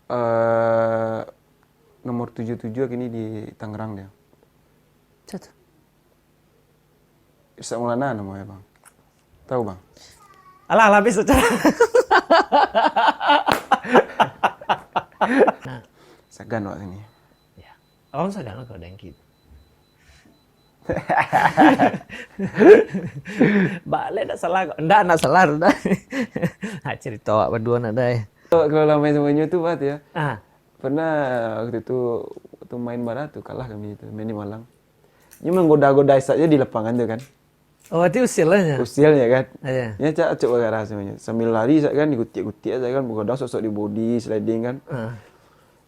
Eh, nomor 77 kini di Tangerang dia. Catu. Irsad Maulana namanya bang. Tahu bang? Alah, habis saja. Sagan wak sini. Ya. Orang sagana kau dengki. Balik tak salah kok. Ndak salah dah. Cerita awak berdua nak dah. Kalau main semuanya tuh Pak ya. Ah. Pernah waktu itu waktu main barat tuh kalah kami itu main di Malang. Ini menggoda-goda saja di lapangan tuh kan. Oh, itu usilnya. Usilnya kan. Iya. Ya cak coba garah semuanya. Sambil lari saya kan digutik-gutik aja kan begodang sosok di body sliding kan.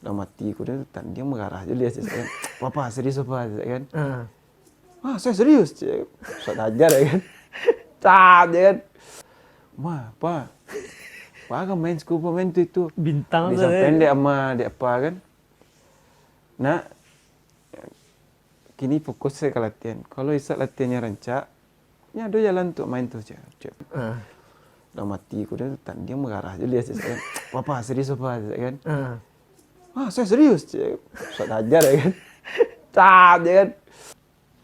Udah mati aku dia dia mengarah aja dia saya kan. Papa serius apa saya kan. Wah, saya serius. Saya ajar ya kan. Cat ya kan. Wah, Pak. Pak kan main skupa main itu. Bintang bisa pendek sama dia apa kan. Nah, kini fokus saya ke latihan. Kalau Isak latihannya rancak, ya ada jalan untuk main tuh cek. Udah mati aku dia dia mengarah aja dia saya kan. Papa serius apa saya kan. Wah, saya serius. Saya ajar ya kan. Cat ya kan.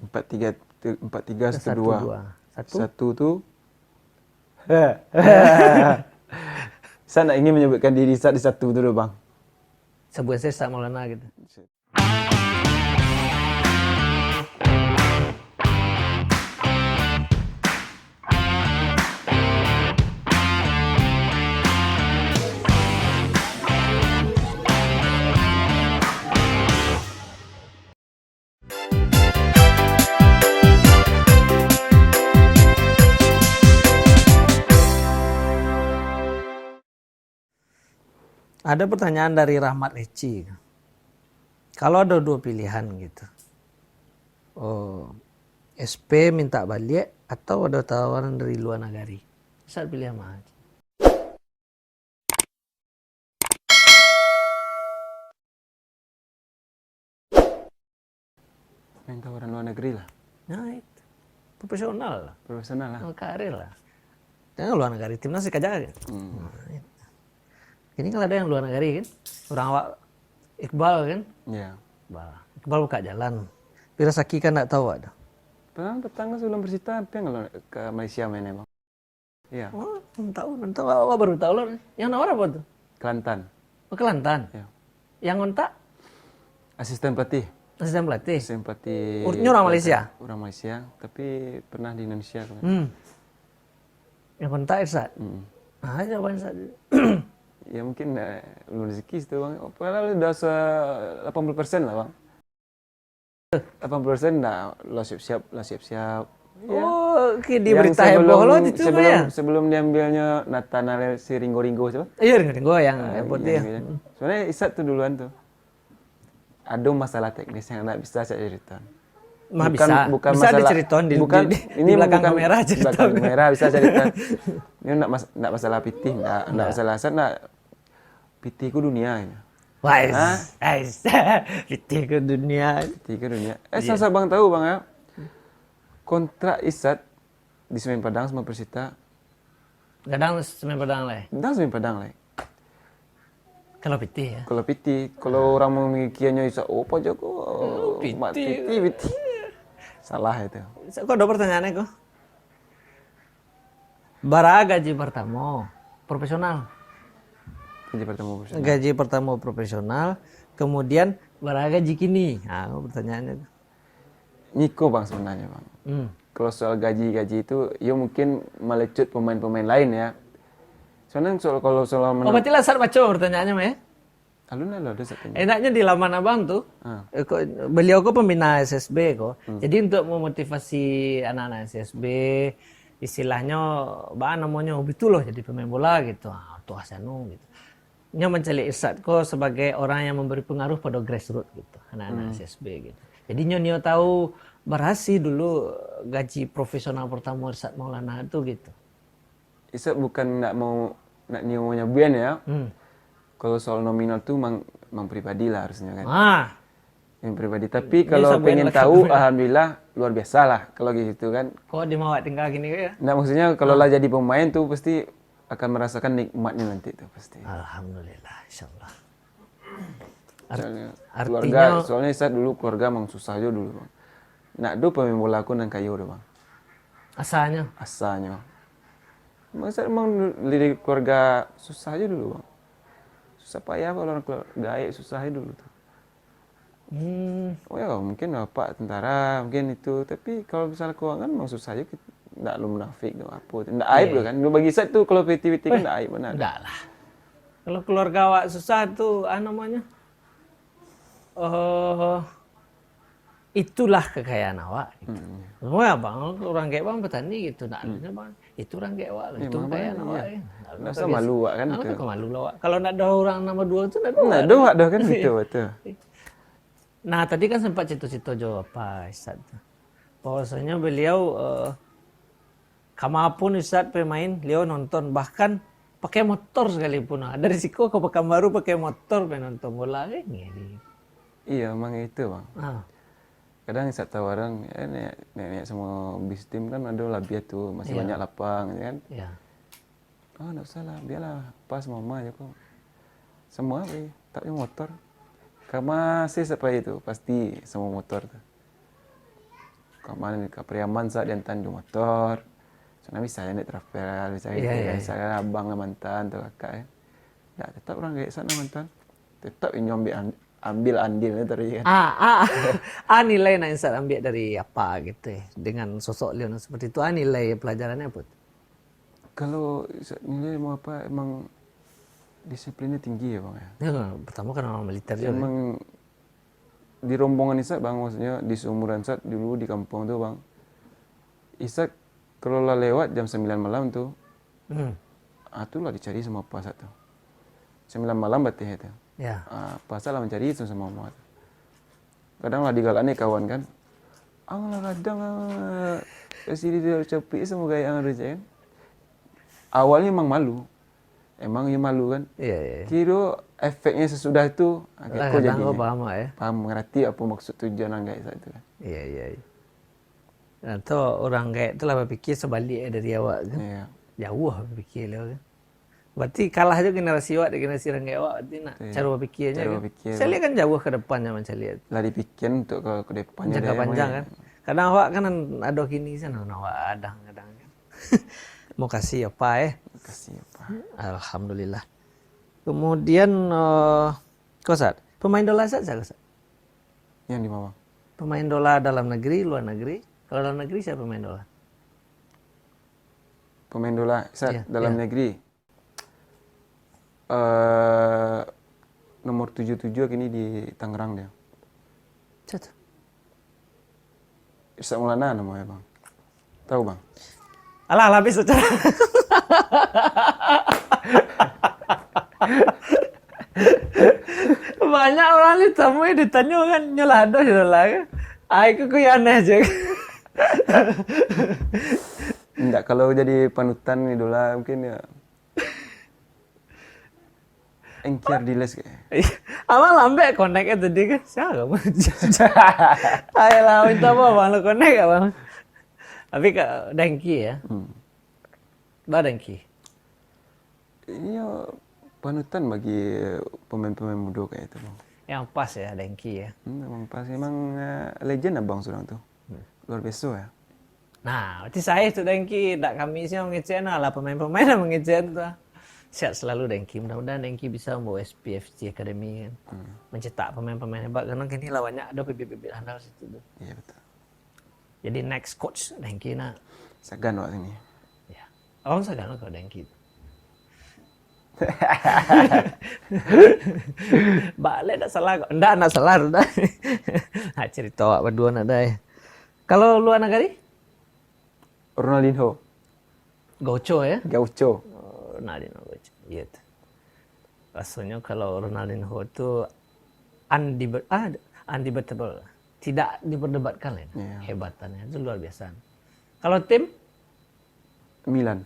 4-3 1-2. 1 tuh. Saya nak ingin menyebutkan diri saat di 1 dulu bang. Sebut saya Irsad Maulana gitu. Ada pertanyaan dari Rahmat Eci. Kalau ada 2 pilihan gitu. Oh, SP minta balik atau ada tawaran dari luar negeri. Bisa pilih yang mana? Main tawaran luar negeri lah. Nah itu. Profesional lah. Profesional lah. Karir lah. Jangan luar negeri. Timnas kajaga. Ini kalau ada yang luar negeri kan. Orang awak Iqbal kan. Iya. Iqbal buka jalan. Pirasaki kan tak tahu ada. Tetangga sebelum Persita apa yang ke Malaysia main emang. Iya. Oh, tahu. Awak baru tahu loh. Yang nawar apa tuh? Kelantan. Oh, Kelantan. Iya. Yang kontak? Asisten pelatih. Asisten pelatih. Asisten pelatih. Urutnya orang Malaysia. Orang Malaysia, tapi pernah di Indonesia. Yang kontak Irsad. Jawaban Irsad. Ya mungkin belum rezeki itu bang. Padahal udah 80% lah bang. 80% lah siap-siap. Oh, di berita heboh loh itu ya. Sebelum diambilnya Nathanael si Ringo siapa? Iya Ringo yang heboh dia. Soalnya Isak tuh duluan tuh. Ada masalah teknis yang nggak bisa saya cerita. Bukan bisa masalah, diceritain di ini belakang bukan, kamera cerita. Belakang kamera bisa cerita. Ini nggak masalah pitih, nggak masalah asal, pitih ku dunia ini. Wah, pitih ke dunia. Pitih ke dunia. Saya bang tahu bang ya. Kontrak Isak di Semen Padang sama Persita. Kadang Semen Padang lah. Kadang Semen Padang lah. Kalau pitih ya. Kalau pitih, kalau orang memikirnya Isak, Pak Joko, pitih. Salah itu. Kok ada pertanyaannya kok? Bara gaji pertama profesional. Gaji pertama profesional. Kemudian bara gaji kini. Nah, pertanyaannya. Niko bang sebenarnya bang. Kalau soal gaji itu, ya mungkin melecut pemain-pemain lain ya. Soalnya kalau soal berarti lah saat baca pertanyaannya mah ya? Alun ada satunya. Enaknya di laman abang tuh, beliau kok pembina SSB kok. Jadi untuk memotivasi anak-anak SSB, istilahnya, namanya betul loh jadi pemain bola gitu. Tuh Asanu gitu. Nya mencari Irsad kok sebagai orang yang memberi pengaruh pada grassroots gitu, anak-anak SSB gitu. Jadi Nyo tahu berhasil dulu gaji profesional pertama Irsad Maulana itu gitu. Irsad bukan nak nyonya Bian ya. Kalau soal nominal tuh mang pribadi lah harusnya kan. Yang pribadi. Tapi kalau pengen tahu, alhamdulillah luar biasa lah kalau gitu kan. Kok dimawak tinggal gini ya? Nah maksudnya kalau lah jadi pemain tuh pasti akan merasakan nikmatnya nanti tuh pasti. Alhamdulillah, insyaallah. Soalnya artinya- soalnya saya dulu keluarga emang susah aja dulu bang. Nak do pemain bola aku nang kayu deh bang. asalnya. Asalnya. Emang saya emang dari keluarga susah aja dulu bang. Susah payah kalau orang keluarga aik susah aja dulu tuh. Oh ya mungkin bapak tentara mungkin itu, tapi kalau misalnya keuangan memang susah aja, nggak lu munafik nggak apa, nggak aib loh kan. Bagi saya tuh kalau PT kan nggak aib benar. Enggak lah. Kalau keluarga awak susah tuh, namanya, itulah kekayaan awak. Gitu. Semua bang, orang kayak bang petani gitu, nak bang, itu orang kayak awak, itu kekayaan awak. Iya. Nggak usah malu awak kan gitu. Kok malu lah awak. Kalau nak ada orang nomor 2 itu, nak Nah doa dah kan gitu betul. Nah tadi kan sempat cito-cito jawab Pak Ustadz. Bahwasanya beliau kamanapun Ustadz pemain, beliau nonton bahkan pakai motor sekalipun. Ada risiko ke Pekanbaru pakai motor nonton bola kan gini. Iya emang itu bang. Ah. Kadang saya tahu orang nenek semua bis tim kan ada labiat tuh masih banyak lapang ya kan. Ya. Oh nggak usah lah, biarlah pas mama aja kok. Semua tak punya motor. Kamu sih seperti itu pasti semua motor tuh. Kamu ke Priaman saat diantar di motor. Soalnya bisa naik travel, bisa gitu kan. Misalnya abang mantan atau kakak ya. Nggak tetap orang kayak sana mantan. Tetap ini ambil andilnya tadi kan. Nilai yang saya ambil dari apa gitu ya. Dengan sosok Leon seperti itu, nilai pelajarannya apa? Kalau nilai mau apa emang disiplinnya tinggi ya bang ya. Ya, pertama kan orang militer juga. Emang di rombongan Isak bang, maksudnya di seumuran Isak dulu di kampung tuh bang. Isak kalau lah lewat jam 9 malam tuh, itulah dicari sama pas tuh. 9 malam berarti itu. Ya. Pasal lah mencari itu sama mama. Kadang lah digalani kawan kan. Allah kadang sini dia capek sama gaya yang ada kan. Awalnya emang malu. Emang ya malu kan. Iya. Kira efeknya sesudah itu Kok jadi paham ya. Paham mengerti apa maksud tujuan anggai itu kan. Iya. Atau orang kayak itulah berpikir sebaliknya dari awak kan. Iya. Jauh berpikir lah kan. Berarti kalah juga generasi awak dengan generasi orang kayak awak. Berarti nak cara berpikirnya Cara kan. berpikir. Saya lihat kan jauh ke depannya macam lihat. Lah dipikir untuk ke depannya. Jangka panjang kan. Kadang awak kan ada kini sana, awak ada kadang kan. Mau kasih apa ya? Kasih apa? Alhamdulillah. Kemudian Kosat, pemain dola saja Kosat. Yang di bawah. Pemain dola dalam negeri, luar negeri. Kalau dalam negeri siapa pemain dola? Pemain dola dalam negeri. Nomor 77 kini di Tangerang dia. Siapa? Isak Maulana namanya bang. Tahu bang? Alah habis secara. Banyak orang ditemui ditanya kan nyolado lah kan. Aku yang aneh aja. Enggak, kalau jadi panutan idola mungkin ya Engkiar Diles kayak. Amal lambe connect tadi kan. Siapa kamu? Ayolah minta apa bang lo connect ya bang. Tapi ke Dengki ya. Dengki. Ini ya panutan bagi pemain-pemain muda kayak itu bang. Yang pas ya Dengki ya. Emang pas emang legend abang surang tuh. Luar biasa ya. Nah, berarti saya itu Dengki, tak kami sih mengecen lah pemain-pemain yang mengecen tuh. Sehat selalu Dengki, mudah-mudahan Dengki bisa membawa SPFC Academy kan. Mencetak pemain-pemain hebat karena kini lawannya ada bibit-bibit handal situ tuh. Iya betul. Jadi next coach Dengki nak. Sagan waktu ini. Ya. Orang Sagan kalau Dengki. Balik tak salah kok. Enggak nak salah dah. Nah, cerita awak berdua nak dah. Kalau luar negeri? Ronaldinho. Gaucho ya? Gaucho. Ronaldinho Gaucho. Iya. Rasanya kalau Ronaldinho itu undebatable. Tidak diperdebatkan lah. Hebatannya itu luar biasa. Kalau tim? Milan.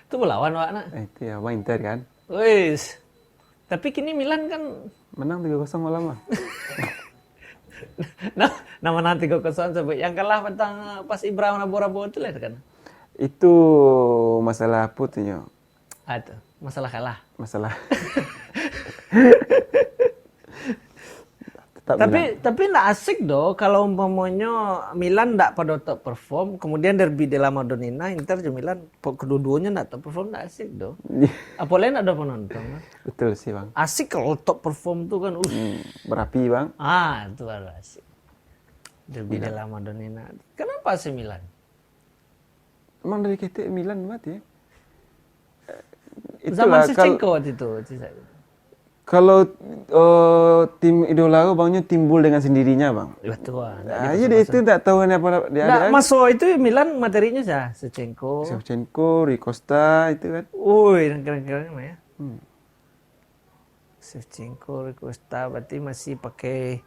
Itu melawan awak nak. Itu ya, Bang Inter kan. Wis. Tapi kini Milan kan menang 3-0 malam lah. nah, menang 3-0 sampai yang kalah petang pas Ibrahim Rabo-Rabo itu lah kan. Itu masalah putihnya. Itu masalah kalah. Masalah. Tetap Milan. Tapi nggak asik doh kalau umpamanya Milan nggak pada top perform, kemudian derby della Madonnina, Inter juga Milan, kedua-duanya nggak top perform, nggak asik doh. Apalagi nggak ada penonton kan. Betul sih bang. Asik kalau top perform tuh kan, Berapi bang. itu baru asik. Derby della Madonnina. Kenapa sih Milan? Emang dari KT Milan mati ya? Zaman Shevchenko waktu itu. Kalau tim idola bangnya timbul dengan sendirinya bang. Betul. Jadi itu tak tahu apa dia ada. Masuk itu Milan materinya sah, Shevchenko, Ricosta itu kan. Keren-keren ya. Shevchenko, Ricosta, berarti masih pakai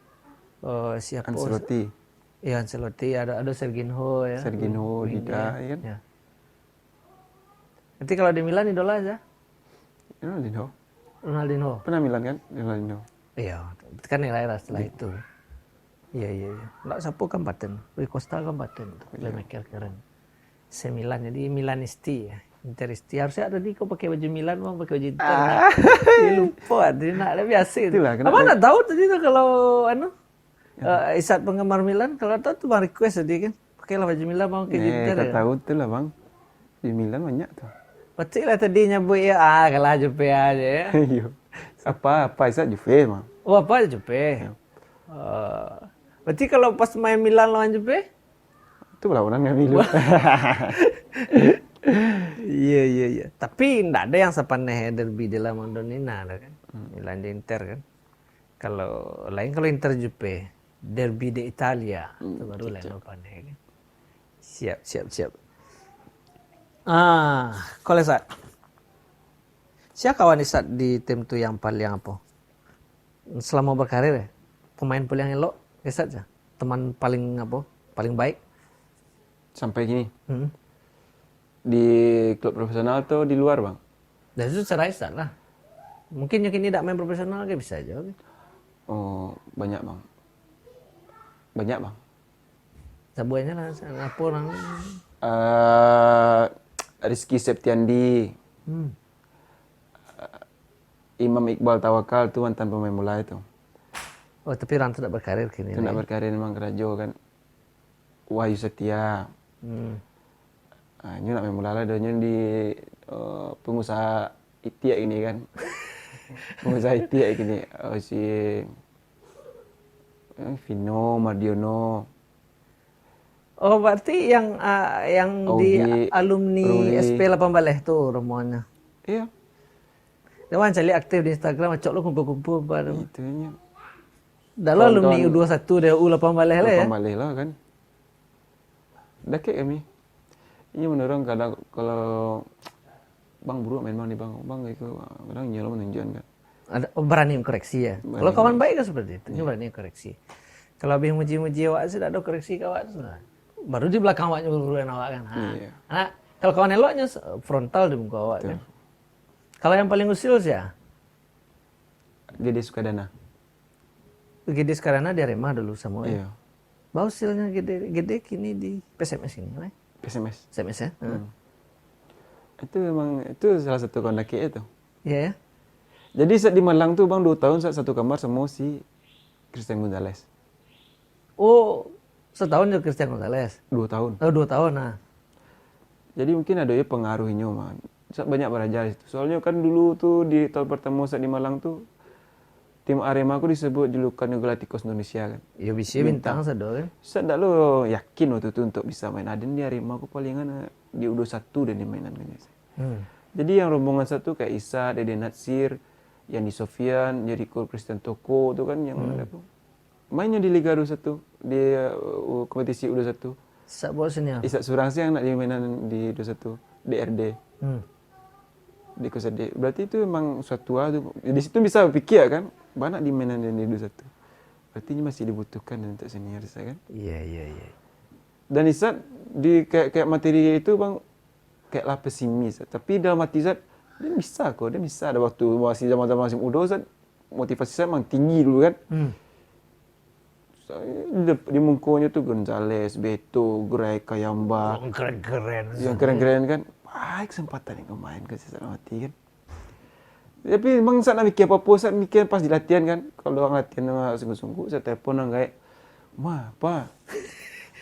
siapa? Ancelotti. Iya Ancelotti, ada Serginho ya. Serginho, Dida, ya kan. Ya. Nanti kalau di Milan idola aja. Ronaldinho. Pernah Milan kan? Ronaldinho. Iya, kan era setelah itu. Iya. Nggak sapu kan Baten. Rui Costa kan Baten. Playmaker keren. Milan, jadi Milanisti ya. Interisti. Harusnya ada kau pakai baju Milan, bang pakai baju Inter. Lupa, jadi nak ada biasa itu. Apa nggak tahu tadi tuh kalau Isat penggemar Milan, kalau tahu tuh bang request tadi kan. Pakailah baju Milan, bang pakai baju Inter. Kita tahu tuh lah bang. Di Milan banyak tuh. Pasti lah tadi nyebut ya, kalah Juve aja ya. Apa Isat Juve mah. Oh apa Juve? Berarti kalau pas main Milan lawan Juve? Itu berlawanan nggak Milan. Iya. Tapi nggak ada yang sepandai derby della Madonnina kan. Milan di Inter kan. Kalau Inter Juve, derby di Italia, itu baru lain pandai kan. Siap. Kalau Sat, siapa kawan Sat di tim tu yang paling apa? Selama berkarir ya, pemain paling elok, Sat ya, teman paling apa? Paling baik? Sampai gini. Di klub profesional atau di luar bang? Dan itu secara Sat lah. Mungkin yang kini tidak main profesional kayak bisa aja. Oh banyak bang. Banyak bang. Sabuannya lah, apa orang? Rizky Septiandi, Imam Iqbal Tawakal tuh mantan pemain bola itu. Oh tapi orang tidak berkarir kini. Tidak berkarir memang kerajo kan. Wahyu Setia. Ini nak main bola lah, dia di pengusaha Itiak ini kan. Pengusaha Itiak ini si Vino Mardiono. Oh berarti yang di alumni SP 18 tuh rombongannya. Iya. Dewan cari aktif di Instagram, acok lo kumpul-kumpul baru. Itunya. Dah lo alumni U21 dia U18 lah ya. U18 lah kan. Dah kayak kami. Ini menurut kadang kalau bang buruk main bang nih bang itu kadang nyelo menunjukkan kan. Ada berani koreksi ya. Kalau kawan baik kan seperti itu, berani koreksi. Kalau habis muji-muji awak sih ada koreksi kawan. Baru di belakang awaknya beruruan awak kan. Nah, kalau kawan eloknya frontal di muka awak kan. Kalau yang paling usil sih ya? Gede Sukadana. Gede Sukadana di Arema dulu sama ya. Iya. Bau usilnya gede kini di PSMS ini, kan? PSMS ya. Itu memang itu salah satu kawan laki itu. Iya ya. Jadi saat di Malang tuh bang 2 tahun saat satu kamar sama si Christian Gonzalez. Oh, setahun juga Christian Gonzalez? 2 tahun. Oh 2 tahun nah. Jadi mungkin ada ya pengaruhnya man. Banyak belajar itu. Soalnya kan dulu tuh di tahun pertama saat di Malang tuh tim Arema aku disebut julukan Galacticos Indonesia kan. Ya bisa bintang sado kan. Saat dah lo yakin waktu itu untuk bisa main. Ada di Arema aku palingan di U21 dan di mainan kan. Jadi yang rombongan satu kayak Isa, Dede Natsir, Yani Sofian, Jericho Christian Toko tuh kan yang ada tuh. Mainnya di Liga 21 di kompetisi U21. Sabot sini. Isa Surang sih yang nak di mainan di 21 DRD. Di Kusade. Berarti itu memang suatu hal tuh. Di situ bisa pikir kan, banyak di mainan di 21. Berarti ini masih dibutuhkan untuk senior kan? Iya. Dan Isa di kayak materi itu bang kayak lah pesimis. Tapi dalam hati Zat dia bisa ada waktu masih zaman-zaman musim U2 Zat motivasi saya memang tinggi dulu kan. Di mukonya tuh Gonzales, Beto, Gray, Kayamba. Keren-keren. Yang keren-keren kan. kesempatan yang main ke saat mati kan. Tapi memang saat nak mikir apa-apa, saat mikir pas di latihan kan. Kalau orang latihan sungguh-sungguh, saya telepon orang kayak, apa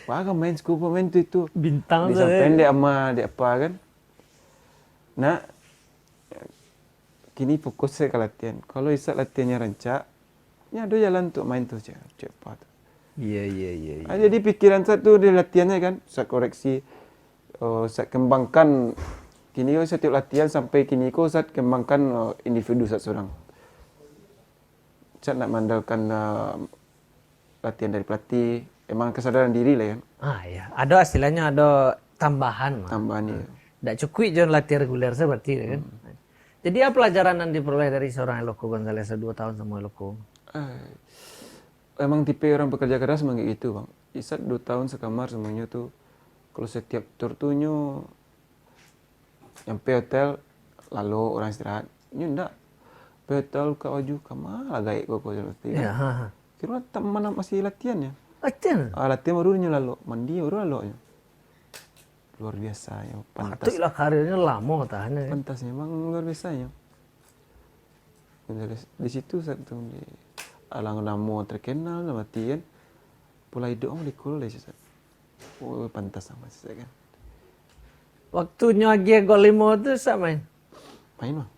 kan main scuba main itu. Bintang Dia sampai dia ama dia apa kan. Nah, kini fokus saya ke latihan. Kalau saat latihannya rancak, ya ada jalan untuk main tuh cepat. Iya. Jadi pikiran saya tuh di latihannya kan, saya koreksi, saya kembangkan. Kini ko setiap latihan sampai kini ko saya kembangkan individu satu seorang. Saya nak mengandalkan latihan dari pelatih, emang kesadaran diri lah kan. Iya. Ada istilahnya ada tambahan. Tambahan ya. Tidak cukup jangan latihan reguler seperti itu kan. Jadi apa pelajaran yang diperoleh dari seorang Eloko Gonzalez 2 tahun sama Eloko? Emang tipe orang pekerja keras memang kayak gitu bang. Isat 2 tahun sekamar semuanya tuh. Kalau setiap tur tuh nyampe hotel lalu orang istirahat. Ndak. Hotel ke baju kamar gaik kok seperti kan. Ya. Kira teman masih latihan ya. Latihan? Latihan baru lalu, mandi baru lalu. Luar biasa ya, pantas. Itulah karirnya lama tahannya. Pantasnya emang luar biasa ya. Di situ satu di alang namo terkenal sama Tien. Pola hidup orang dikul deh sih. Pantas sama sih kan. Waktunya lagi gol 5 itu sama main. Main mah.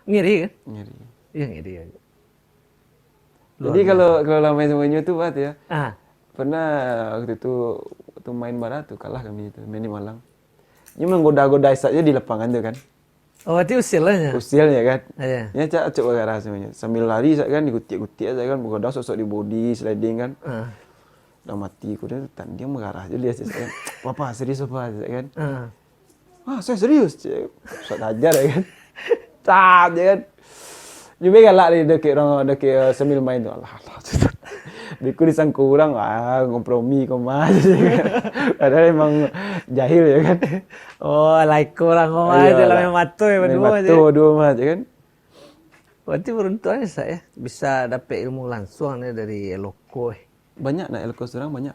Ngiri kan? Ngeri. Iya ngiri aja. Jadi kalau main semuanya tuh Bat ya. Pernah waktu itu main barat tuh kalah kami itu main di Malang. Ini menggoda-goda saja di lapangan tuh kan. Oh, berarti usilnya? Usilnya kan. Iya. Ya coba gara semuanya. Sambil lari saya kan digutik-gutik aja kan menggoda sosok di body sliding kan. Udah mati kuda dia mengarah aja dia saya. Papa serius apa saya kan. Saya serius. Saya ajar ya kan. Tat ya kan. Juga galak nih deket sambil main tuh. Allah. Biku disangka orang, kompromi koma aja kan. Padahal emang jahil ya kan. Oh, like orang koma aja lah main matu ya berdua aja. Dua mah aja kan. Berarti beruntung saya bisa dapet ilmu langsung nih dari Eloko. Banyak nak Eloko sekarang banyak.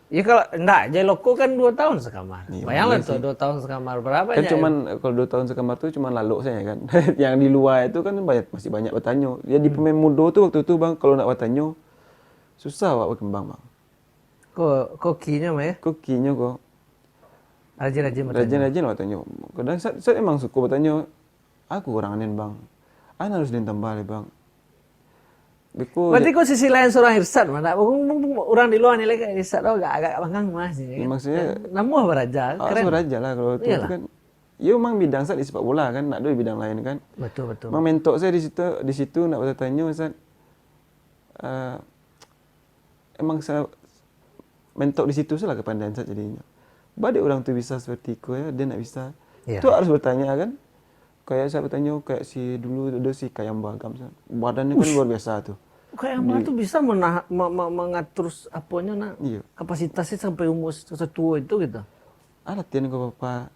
Ya kalau enggak, aja Eloko kan 2 tahun sekamar. Iya, Bayangkan tuh 2 tahun sekamar berapa kan cuman kalau 2 tahun sekamar tuh cuman lalu saya kan. Yang di luar itu kan masih banyak bertanya. Ya di pemain muda tuh waktu itu Bang kalau nak bertanya susah wak berkembang Bang. Kokinya mah ya? Kokinya kok. Rajin-rajin bertanya. Rajin lah bertanya. Kadang saya emang suka bertanya. Aku kurang anen Bang. Ana harus ditambah le Bang. Berarti kok sisi lain seorang Irsad mana? Orang di luar nilai kayak Irsad agak banggang mas. Ya, maksudnya namuh beraja, keren. Beraja lah kalau itu kan. Ya memang bidang saya di sepak bola kan, nak ada bidang lain kan. Betul. Memang mentok saya di situ nak bertanya Ustaz. Emang saya mentok di situ salah kepandaian saya jadinya. Badai orang tu bisa seperti ku ya, dia nak bisa. Itu harus bertanya kan. Kayak saya bertanya kayak si dulu ada si Kayam Bagam. Badannya kan luar biasa tuh. Kayam Bagam tuh bisa mengatur apanya nak. Iya. Kapasitasnya sampai umur setua itu gitu. Latihan ke Bapak.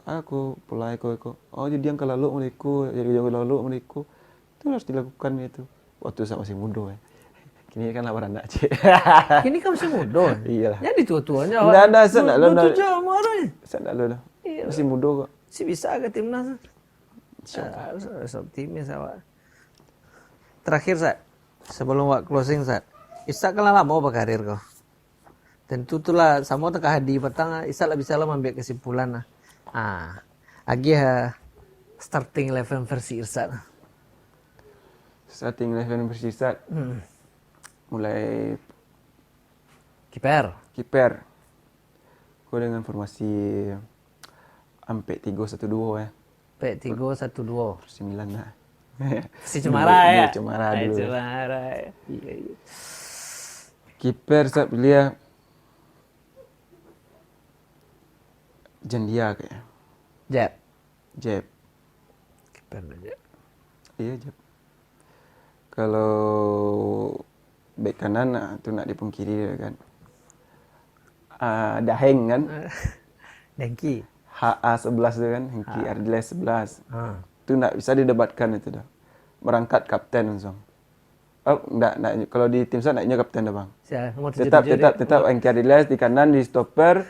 Aku pulai aku. Oh jadi yang kalau meliku, jadi yang kalau meliku. Itu harus dilakukan itu. Waktu saya masih muda ya. Kini kan lah beranda cik. Kini kan masih muda. Iyalah. Jadi tua-tuanya. Nggak ada, saya nak lu. Tujuh marahnya. Saya nak lu dah. Masih muda kok. Si bisa ke timnas. Optimis awak. Terakhir Sat, sebelum wak closing Sat. Isa kan lama apa karir kau? Tentu itulah sama tengah hadi petang Isa lah bisa lah ambil kesimpulan lah. Lagi starting 11 versi Irsad. Starting 11 versi Irsad. Mulai kiper. Kau dengan formasi Ampek 3-1-2 ya. Ampek 3-1-2. 9 lah. Si Cemara ya. Cemara dulu. Cemara. Iya. Kiper saya pilih Jandia kayaknya. Jeb. Kiper Jeb. Iya Jeb. Kalau bek kanan tu nak dipungkiri kan. Daheng kan. Dengki. HA11 tu kan, Hengki Ardiles 11. Tu nak bisa didebatkan itu dah. Merangkat kapten langsung. Enggak, kalau di tim saya naknya kapten dah bang. Tetap Hengki Ardiles di kanan, di stopper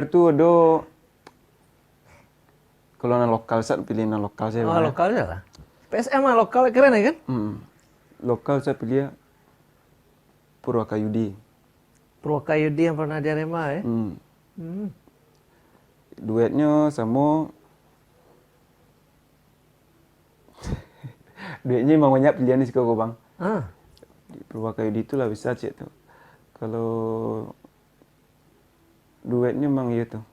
tu ada Kalau yang lokal, saya pilih yang lokal saya. Oh, lokal aja lah. PSM mah lokal keren ya kan? Lokal saya pilih Purwakayudi. Purwakayudi yang pernah di Arema ya. Duetnya sama duetnya emang banyak pilihan di sekolah bang. Di Purwakayudi itulah bisa cek tuh. Kalau duetnya emang iya tuh.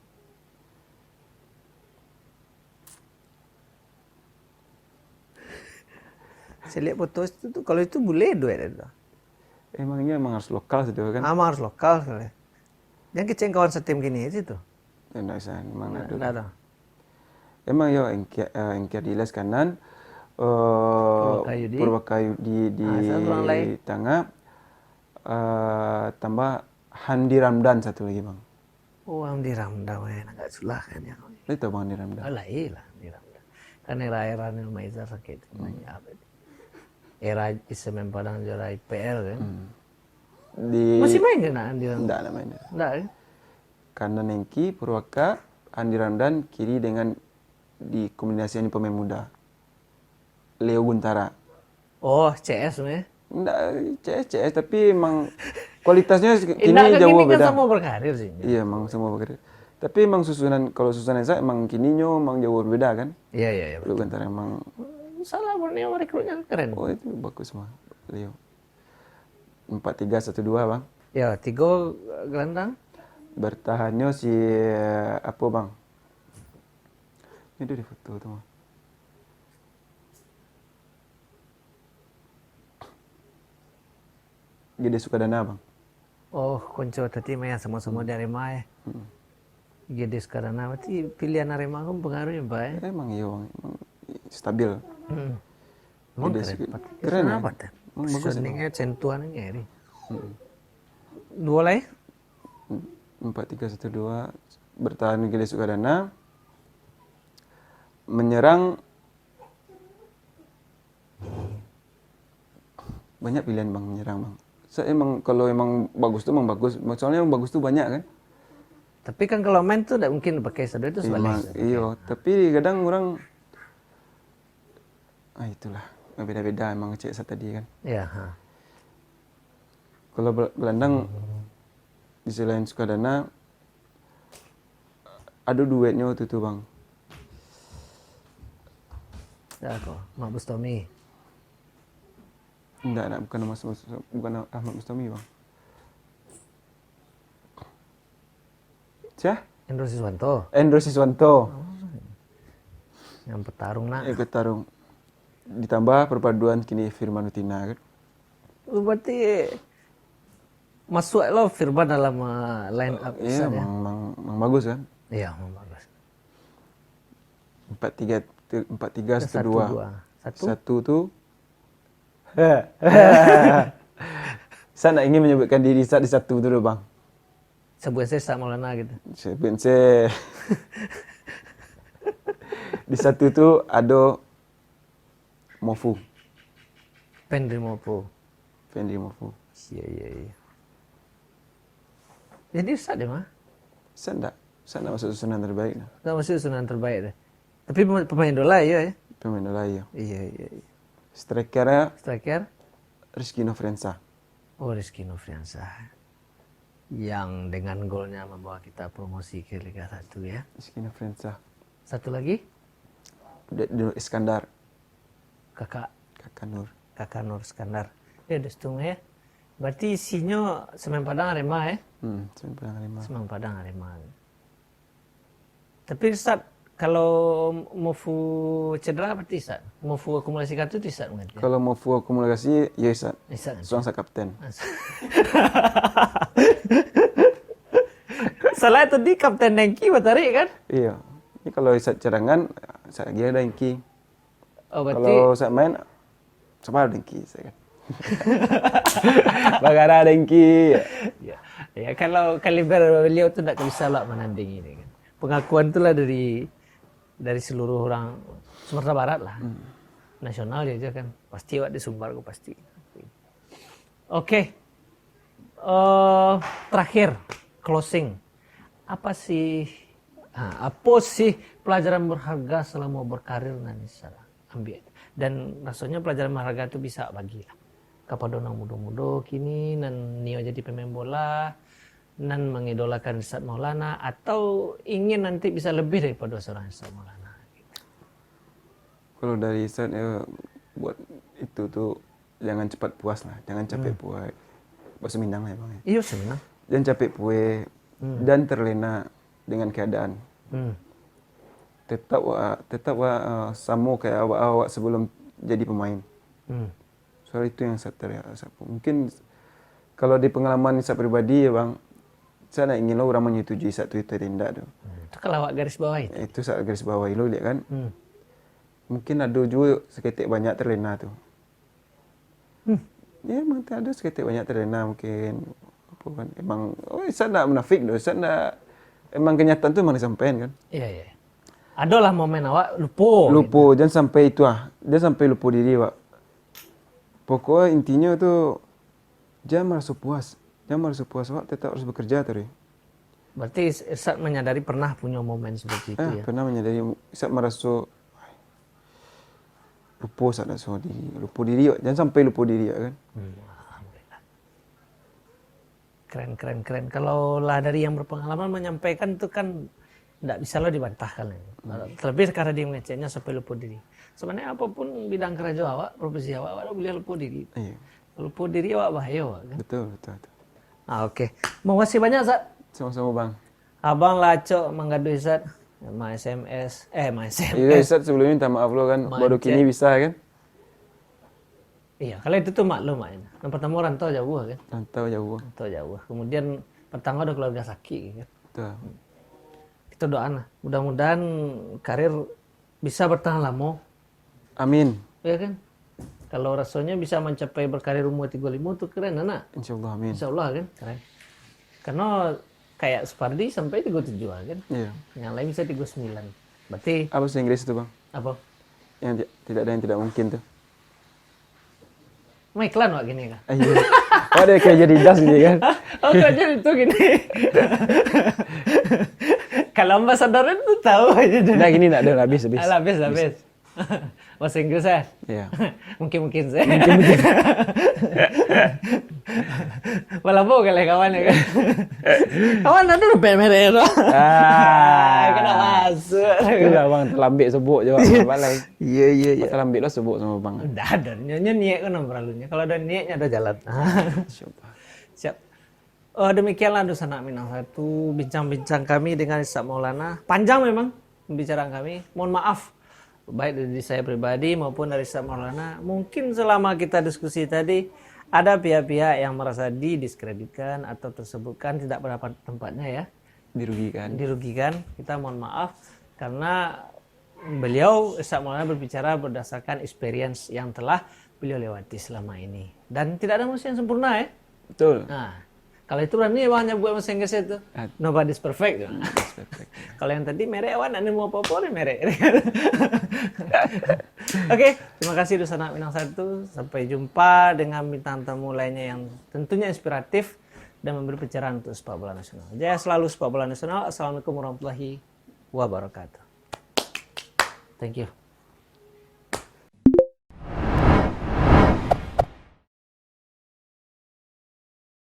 Saya lihat foto itu tuh, kalau itu boleh duet itu. Emang harus lokal sih kan? Emang harus lokal kali. Yang keceng kawan setim gini itu. Enggak bisa, emang Nggak ada. Emang yo engker di les kanan, Purwakayudi. Purwakayudi di orang lain. tengah, tambah Handi Ramdan satu lagi bang. Oh, Hamdi Ramdan, agak sulah kan ya. Lu tahu bang Handi Ramdan? Alah, iya lah Hamdi Ramdan. Kan era-era Maizar sakit. Apa itu? Era Semen Padang juara IPL kan. Masih main kan Hamdi Ramdan? Enggak namanya. Enggak kan? Kanan Engki, Purwaka, Handi Ramdan, kiri dengan di kombinasi pemain muda. Leo Guntara. Oh, CS ya? Enggak, CS, tapi emang kualitasnya kini Indah kan jauh ini kan beda. sama berkarir sih. Iya, emang semua berkarir. Tapi emang kalau susunan saya emang kininya emang jauh berbeda kan. Iya. Leo Guntara emang Salah Borneo rekrutnya keren. oh itu bagus mah Leo. 4-3-1-2 bang. Ya, 3 gelandang. Bertahannya si apa bang? Ini dia di foto tuh mah. Gede Sukadana bang. Oh, konco tadi mah sama-sama dari Arema ya. Gede sekarang berarti pilihan Arema kan pengaruhnya Pak ya. Emang iya bang, emang stabil. Emang Gede keren. keren ya. Apa tuh? Emang bagus ya, Bang. Positioningnya sentuhannya ini. Dua lagi? 4-3-1-2 bertahan Gede Sukadana, menyerang banyak pilihan bang menyerang bang. Saya emang kalau emang bagus tuh emang bagus, soalnya emang bagus tuh banyak kan. Tapi kan kalau main tuh tidak mungkin pakai satu itu Emang sebaliknya. iya, tapi kadang orang itulah beda-beda emang cek saya tadi kan. Iya. Kalau gelandang di selain Sukadana ada duetnya waktu itu bang. Ya kok, Mak Bustomi. Enggak, bukan Ahmad Bustami bang. Siapa? Endro Siswanto. Endro Siswanto. Yang petarung nak. Petarung. Ditambah perpaduan kini Firman Utina kan. Berarti masuk lo Firman dalam line up Iya, ya? emang bagus kan. Iya, memang bagus. 4-3-1-2. 1-2. Satu tuh. Saya nak ingin menyebutkan diri saya di satu dulu bang. Sebut saya Sak Maulana gitu. Saya di satu tuh ada Mofu. Pendri Mopo. Fendi Mofu. Iya. Jadi Sak deh mah. Saya nak masuk susunan terbaik. Nggak masuk susunan terbaik deh. Tapi pemain dola ya. Pemain lain. Iya. Strikernya Striker. Rizky Nofriansah. Oh, Rizky Nofriansah. Yang dengan golnya membawa kita promosi ke Liga 1 ya. Rizky Nofriansah. Satu lagi. Nur Iskandar. Kakak Nur. Nur Iskandar. Ya udah setengah ya. Berarti isinya Semen Padang Arema ya. Semen Padang Arema. Tapi Ustaz, kalau Mofu cedera berarti Ustaz? Mofu akumulasi kartu itu Ustaz mungkin? Kalau Mofu akumulasi, ya Ustaz. Soalnya saya kapten. Salah tadi Kapten Nengki Batari kan? Iya. Ini kalau Ustaz cadangan, saya lagi ada Dengki. Oh, berarti... Kalau saya main, sama ada Dengki saya kan. Bagara Dengki. Ya kalau kaliber beliau tuh tidak bisa lah menandingi ini kan. Pengakuan itulah dari seluruh orang Sumatera Barat lah. Nasional aja kan. Pasti Wak di Sumbar kok pasti. Oke. Terakhir closing. Apa sih pelajaran berharga selama berkarir nanti salah ambil. Dan rasanya pelajaran berharga itu bisa bagi lah. Kepada orang muda-muda kini nan nio jadi pemain bola, nan mengidolakan Ustaz Maulana atau ingin nanti bisa lebih daripada seorang Ustaz Maulana. Kalau dari Ustaz ya, buat itu tuh jangan cepat puas lah, jangan capek puas. Bahasa Minang lah ya bang. Iya sebenarnya. Jangan capek puas dan terlena dengan keadaan. Tetap sama kayak awak sebelum jadi pemain. Soal itu yang saya teriak. Mungkin kalau di pengalaman saya pribadi ya bang, saya nak ingin lo orang menyetujui satu itu tindak tuh. Itu kalau awak garis bawah itu. Itu saya garis bawahi lo lihat kan. Mungkin ada juga seketik banyak terlena tuh. Ya emang ada seketik banyak terlena mungkin. Apa kan? Emang, saya nak menafik doh, saya nak. Emang kenyataan tuh emang disampaikan kan. Iya. Adalah momen awak lupa. Lupa, jangan sampai itu jangan sampai lupa diri pak. Pokoknya intinya tuh jangan merasa puas. Jangan merasa puas, awak tetap harus bekerja tadi. Berarti Ustaz menyadari pernah punya momen seperti itu ya? Pernah menyadari, Ustaz merasa lupa Ustaz nak semua diri. Lupa diri, jangan sampai lupa diri kan. Alhamdulillah. Keren. Kalau lah dari yang berpengalaman menyampaikan itu kan tidak bisa lo dibantahkan. Terlebih karena dia mengeceknya sampai lupa diri. Sebenarnya apapun bidang kerja awak, profesi awak boleh lupa diri. Iya. Lupa diri awak bahaya kan? Betul. Oke. Mau kasih banyak Ustaz. Sama-sama bang. Abang Laco menggadu Ustaz. Ma SMS. Iya Ustaz sebelumnya minta maaf lo kan. Baru kini bisa kan. Iya, kalau itu tuh maklum maknya. Yang pertama rantau jauh kan? Rantau jauh. Kemudian pertama ada keluarga sakit kan? Betul. Kita doakan lah. Mudah-mudahan karir bisa bertahan lama. Amin. Ya kan? Kalau rasanya bisa mencapai berkarir umur 35 tuh keren anak. Insyaallah amin. Insyaallah kan? Keren. Karena kayak Supardi sampai 37 kan? Iya. Yang lain bisa 39. Berarti Apa bahasa Inggris itu bang? apa? Yang tidak ada yang tidak mungkin tuh. Mau iklan wak gini kan? Iya. Oh dia kayak jadi das gitu kan? Oh kerja itu gini. Kalau ambasador itu tahu aja. Nah gini nak ada habis. Habis. Bahasa Inggris ya? Iya. Mungkin saya. Malah mau kali kawan ya kan? Kawan ada udah merah itu. Kena masuk. Itulah bang terlambik sebut je bang. Iya. Terlambik lo sebut sama bang. Udah ada. Nyonya niat kan nomor kalau ada niatnya ada jalan. Siap. Demikianlah Dusun Anak Minang Satu bincang-bincang kami dengan Ustaz Maulana. Panjang memang pembicaraan kami. Mohon maaf baik dari saya pribadi maupun dari Ustaz Maulana. Mungkin selama kita diskusi tadi ada pihak-pihak yang merasa didiskreditkan atau tersebutkan tidak berapa tempatnya ya. Dirugikan. Kita mohon maaf karena beliau Ustaz Maulana berbicara berdasarkan experience yang telah beliau lewati selama ini. Dan tidak ada manusia yang sempurna ya. Betul. Nah, kalau itu berani banyak buat bahasa Inggris itu. Nobody's perfect. Kalau yang tadi merek awan, anda mau apa-apa nih merek. Oke, terima kasih Dusun Anak Minang Satu. Sampai jumpa dengan bintang tamu lainnya yang tentunya inspiratif dan memberi pencerahan untuk sepak bola nasional. Jaya selalu sepak bola nasional. Assalamualaikum warahmatullahi wabarakatuh. Thank you.